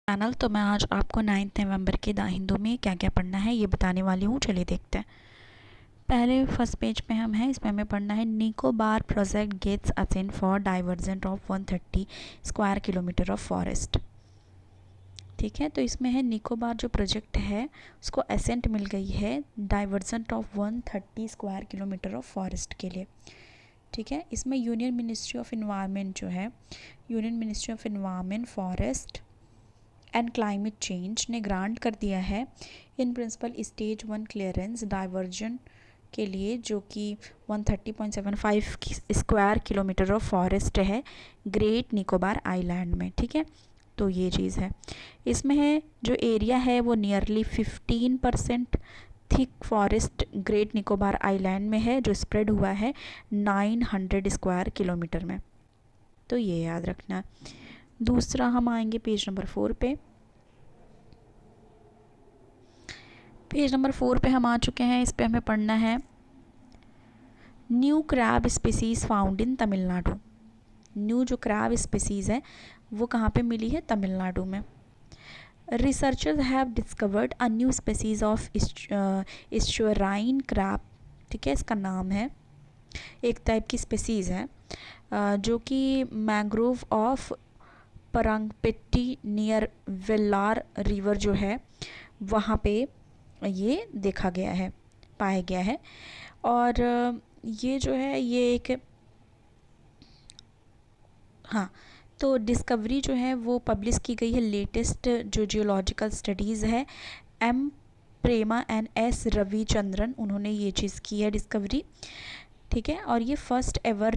Channel. तो मैं आज आपको 9 नवंबर के द हिंदू में क्या क्या पढ़ना है ये बताने वाली हूँ। चलिए देखते हैं। पहले फर्स्ट पेज पे हम हैं, इसमें हमें पढ़ना है Nicobar project gets assent for divergent of 130 square kilometre of forest. ठीक है, तो इसमें है निकोबार जो प्रोजेक्ट है उसको असेंट मिल गई है divergent of 130 square kilometre of forest के लिए। ठीक है, इसमें यूनियन मिनिस्ट्री ऑफ इन्वायरमेंट जो है, union ministry of environment, forest and climate change ने ग्रांट कर दिया है in principle stage 1 clearance diversion के लिए, जो कि 130.75 स्क्वायर किलोमीटर ऑफ फॉरेस्ट है ग्रेट निकोबार आइलैंड में। ठीक है, तो ये चीज़ है। इसमें है जो एरिया है वो nearly 15% thick forest great Nicobar island में है, जो स्प्रेड हुआ है 900 स्क्वायर किलोमीटर में। तो ये याद रखना। दूसरा हम आएंगे पेज नंबर 4 पे। पेज नंबर 4 पे हम आ चुके हैं। इस पे हमें पढ़ना है new crab species found in Tamil Nadu. New जो क्रैब स्पीसीज है वो कहाँ पे मिली है? तमिलनाडु में। Researchers have discovered a new species of estuarine crab. ठीक है, इसका नाम है, एक टाइप की स्पीसीज है जो कि mangrove of Parangipettai near Vellar river जो है वहाँ पे ये देखा गया है, पाया गया है। और ये जो है ये एक, हाँ, तो डिस्कवरी जो है वो पब्लिश की गई है लेटेस्ट जो जियोलॉजिकल स्टडीज़ है M Prema and S Ravichandran, उन्होंने ये चीज़ की है डिस्कवरी। ठीक है, और ये first ever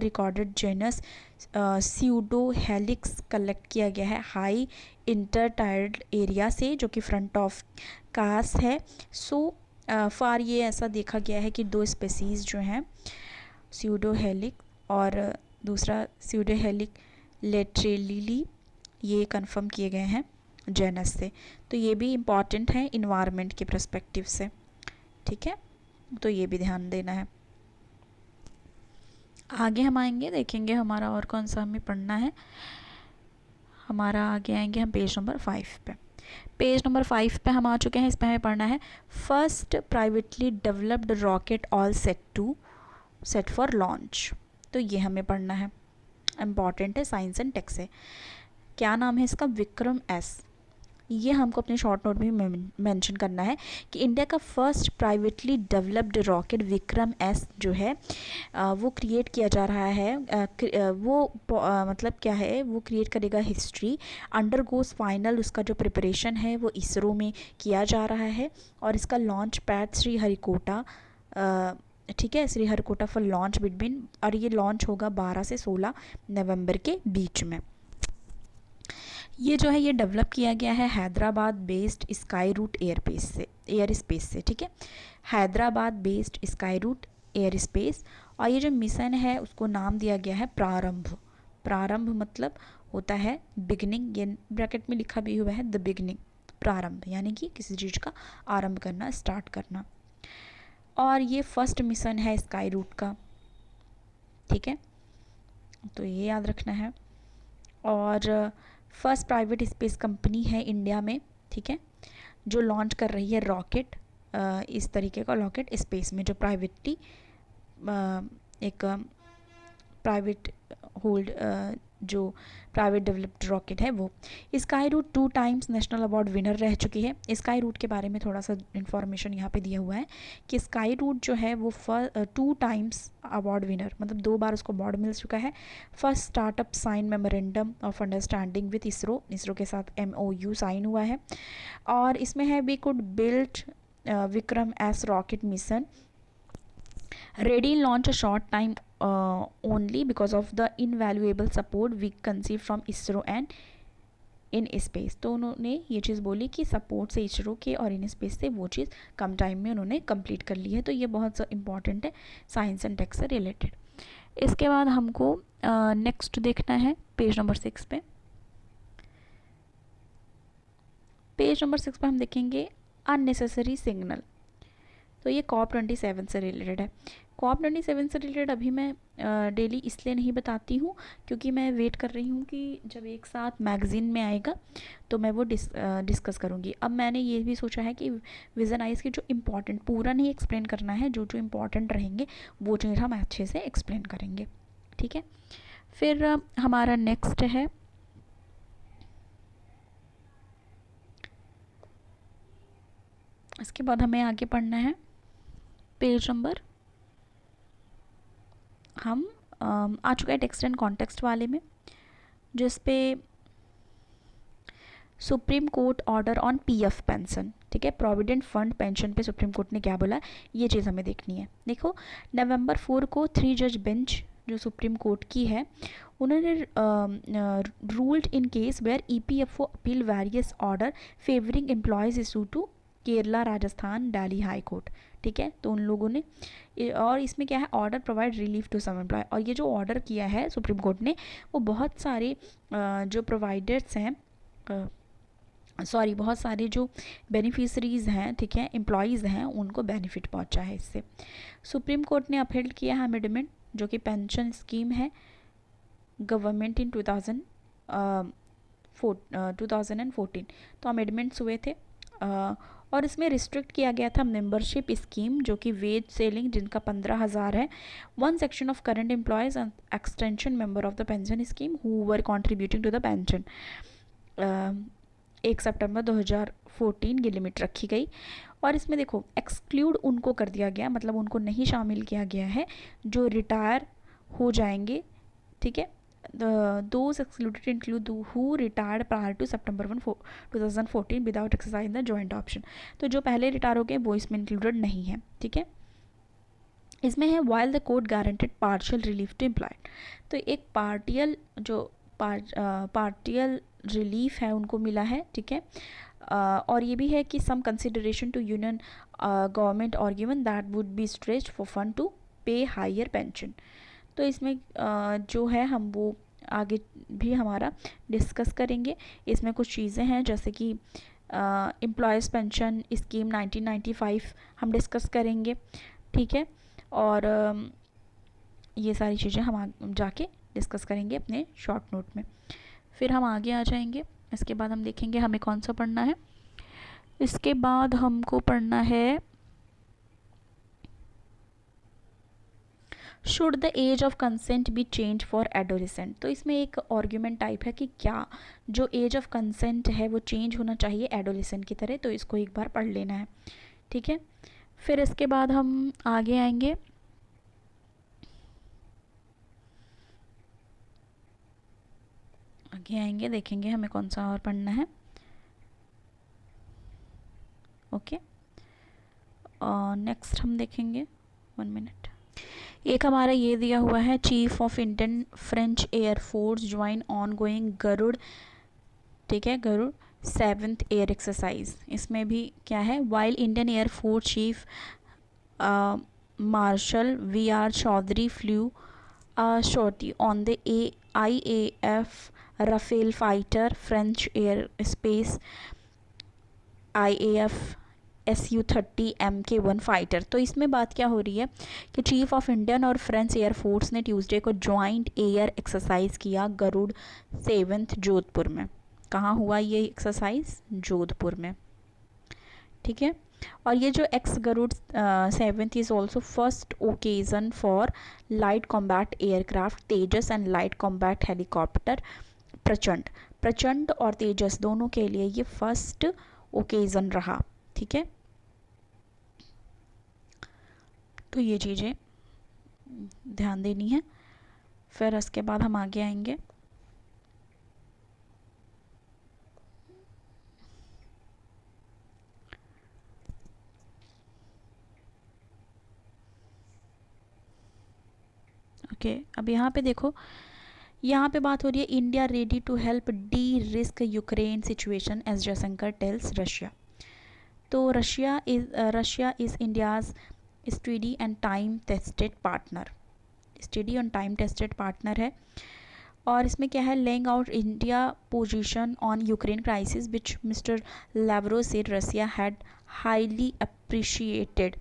recorded genus pseudo helix collect किया गया है हाई इंटरटाइड एरिया से, जो कि फ्रंट ऑफ कास है। सो फार ये ऐसा देखा गया है कि दो स्पेसीज़ जो हैं स्यूडो हेलिक और दूसरा स्यूडो हेलिक लेटरेली, ये कंफर्म किए गए हैं जेनस से। तो ये भी इम्पॉर्टेंट है इन्वायरमेंट के पर्सपेक्टिव से। ठीक है, तो ये भी ध्यान देना है। आगे हम आएंगे, देखेंगे हमारा और कौन सा हमें पढ़ना है। हमारा आगे आएंगे हम पेज नंबर 5 पे। पेज नंबर 5 पे हम आ चुके हैं। इस पे हमें पढ़ना है first privately developed rocket all set for launch. तो ये हमें पढ़ना है, इम्पॉर्टेंट है, साइंस एंड टेक से। क्या नाम है इसका? विक्रम एस। ये हमको अपने शॉर्ट नोट में मेंशन करना है कि इंडिया का first privately developed rocket Vikram S जो है वो क्रिएट किया जा रहा है। मतलब क्या है, वो क्रिएट करेगा हिस्ट्री, अंडर गोस फाइनल, उसका जो प्रिपरेशन है वो इसरो में किया जा रहा है। और इसका लॉन्च पैड श्रीहरिकोटा, ठीक है, श्रीहरिकोटा फॉर लॉन्च बिटवीन, और ये लॉन्च होगा 12 से 16 नवंबर के बीच में। ये जो है ये डेवलप किया गया है Hyderabad based Skyroot Aerospace से। ठीक है, Hyderabad based Skyroot Aerospace. और ये जो मिशन है उसको नाम दिया गया है प्रारंभ। प्रारंभ मतलब होता है बिगनिंग, ये ब्रैकेट में लिखा भी हुआ है द बिगनिंग, प्रारंभ यानी कि किसी चीज़ का आरंभ करना, स्टार्ट करना। और ये फर्स्ट मिशन है स्काई रूट का। ठीक है, तो ये याद रखना है। और फर्स्ट प्राइवेट स्पेस कंपनी है इंडिया में, ठीक है, जो लॉन्च कर रही है रॉकेट, इस तरीके का रॉकेट स्पेस में, जो प्राइवेटली एक प्राइवेट होल्ड जो प्राइवेट डेवलप्ड रॉकेट है वो। Skyroot 2 times national award winner रह चुकी है। स्काई रूट के बारे में थोड़ा सा इन्फॉर्मेशन यहाँ पे दिया हुआ है कि स्काई रूट जो है वो 2 टाइम्स अवार्ड विनर, मतलब 2 बार उसको अवार्ड मिल चुका है। First startup sign memorandum of understanding with ISRO के साथ MOU साइन हुआ है। और इसमें है we could build Vikram S rocket mission ready in launch a short time only because of the invaluable support we conceived from ISRO and in space. तो उन्होंने ये चीज़ बोली कि सपोर्ट से इसरो के और इन स्पेस से वो चीज़ कम टाइम में उन्होंने कंप्लीट कर ली है। तो ये बहुत इंपॉर्टेंट है साइंस एंड टेक से रिलेटेड। इसके बाद हमको नेक्स्ट देखना है पेज नंबर 6 पे। पेज नंबर 6 पे हम देखेंगे अननेसेसरी सिग्नल। तो ये COP27 से रिलेटेड है। कॉप 27 से रिलेटेड अभी मैं डेली इसलिए नहीं बताती हूँ क्योंकि मैं वेट कर रही हूँ कि जब एक साथ मैगज़ीन में आएगा तो मैं वो डिस्कस करूँगी। अब मैंने ये भी सोचा है कि विज़न आइज़ के जो इम्पॉर्टेंट, पूरा नहीं एक्सप्लेन करना है, जो जो इम्पॉर्टेंट रहेंगे वो चीज़ हम अच्छे से एक्सप्लेन करेंगे, ठीक है। फिर हमारा नेक्स्ट है इसके बाद हमें आगे पढ़ना है पेज नंबर, हम आ चुका है टेक्स्ट एंड कॉन्टेक्स्ट वाले में, जिस पे supreme court order on PF pension, ठीक है, प्रोविडेंट फंड पेंशन पे सुप्रीम कोर्ट ने क्या बोला, ये चीज़ हमें देखनी है। देखो नवंबर 4 को 3 जज बेंच जो सुप्रीम कोर्ट की है, उन्होंने ruled in case where EPFO appeal various order favouring employees issue to Kerala, Rajasthan, Delhi High Court, ठीक है। तो उन लोगों ने, और इसमें क्या है, order provide relief to some employee, और ये जो ऑर्डर किया है सुप्रीम कोर्ट ने वो बहुत सारे जो प्रोवाइडर्स हैं, बहुत सारे जो बेनिफिशरीज़ हैं, ठीक है, एम्प्लॉयज़ हैं, उनको बेनिफिट पहुंचा है इससे। सुप्रीम कोर्ट ने अपहेल्ड किया है अमेंडमेंट जो कि पेंशन स्कीम है गवर्नमेंट इन 2014, तो अमेंडमेंट्स हुए थे और इसमें रिस्ट्रिक्ट किया गया था मेंबरशिप स्कीम जो कि वेज सेलिंग जिनका 15,000 है, one section of current employees and extension member of the pension scheme who were contributing to the pension. 1 सितंबर 2014 की लिमिट रखी गई, और इसमें देखो एक्सक्लूड उनको कर दिया गया, मतलब उनको नहीं शामिल किया गया है जो रिटायर हो जाएंगे, ठीक है। Those excluded include who retired prior to September 1, 2014 without exercising the joint option। तो जो पहले रिटायर हो गए वो इसमें इंक्लूडेड नहीं है, ठीक है। इसमें है while the court guaranteed partial relief to employed, तो एक पार्टियल रिलीफ है उनको मिला है, ठीक है। और ये भी है कि some consideration to union government argument that would be stretched for fund to pay higher pension. तो इसमें जो है हम वो आगे भी हमारा डिस्कस करेंगे। इसमें कुछ चीज़ें हैं जैसे कि एम्प्लॉयज़ पेंशन स्कीम 1995 हम डिस्कस करेंगे, ठीक है। और ये सारी चीज़ें हम जाके डिस्कस करेंगे अपने शॉर्ट नोट में। फिर हम आगे आ जाएंगे, इसके बाद हम देखेंगे हमें कौन सा पढ़ना है। इसके बाद हमको पढ़ना है should the age of consent be change for adolescent. तो इसमें एक आर्ग्यूमेंट टाइप है कि क्या जो एज ऑफ कंसेंट है वो चेंज होना चाहिए एडोलेसेंट की तरह, तो इसको एक बार पढ़ लेना है, ठीक है। फिर इसके बाद हम आगे आएंगे देखेंगे हमें कौन सा और पढ़ना है, ओके। नेक्स्ट हम देखेंगे, 1 मिनट। एक हमारा ये दिया हुआ है chief of Indian French air force join ongoing Garuda, ठीक है, गरुड़ 7th एयर एक्सरसाइज। इसमें भी क्या है, while Indian air force chief marshal V R. Chaudhari flew sortie on the IAF Rafale fighter French air space IAF Su-30 Mk-1 fighter. तो इसमें बात क्या हो रही है कि चीफ ऑफ इंडियन और फ्रेंच एयरफोर्स ने ट्यूसडे को ज्वाइंट एयर एक्सरसाइज किया गरुड़ 7th जोधपुर में। कहाँ हुआ ये एक्सरसाइज, जोधपुर में, ठीक है। और ये जो ex Garuda 7th is also first occasion for light combat aircraft Tejas and light combat helicopter Prachand और तेजस दोनों के लिए ये फर्स्ट ओकेजन रहा, ठीक है। तो ये चीज़ें ध्यान देनी है। फिर इसके बाद हम आगे आएंगे ओके। अब यहाँ पे देखो, यहाँ पे बात हो रही है India ready to help derisk Ukraine situation as Jaishankar tells Russia. तो Russia is India's steady and time tested partner है। और इसमें क्या है, laying out India position on Ukraine crisis which Mr Lavrov said Russia had highly appreciated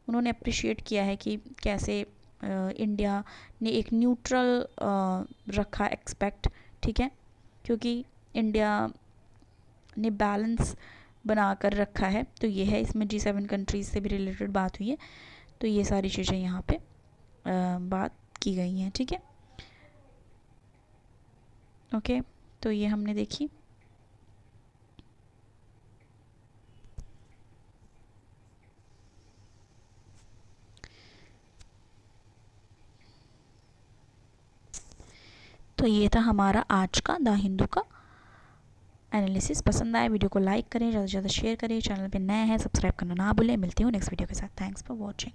उन्होंने appreciate किया है कि कैसे इंडिया ने एक न्यूट्रल रखा एक्सपेक्ट, ठीक है, क्योंकि इंडिया ने बैलेंस बना कर रखा है। तो ये है, इसमें G7 कंट्रीज़ से भी रिलेटेड बात हुई है। तो ये सारी चीज़ें यहाँ पे बात की गई हैं, ठीक है। ओके, तो ये हमने देखी। तो ये था हमारा आज का द हिंदू का एनालिसिस। पसंद आए वीडियो को लाइक करें, ज़्यादा से ज़्यादा शेयर करें, चैनल पे नए हैं सब्सक्राइब करना ना भूलें। मिलती हूँ नेक्स्ट वीडियो के साथ। Thanks for watching.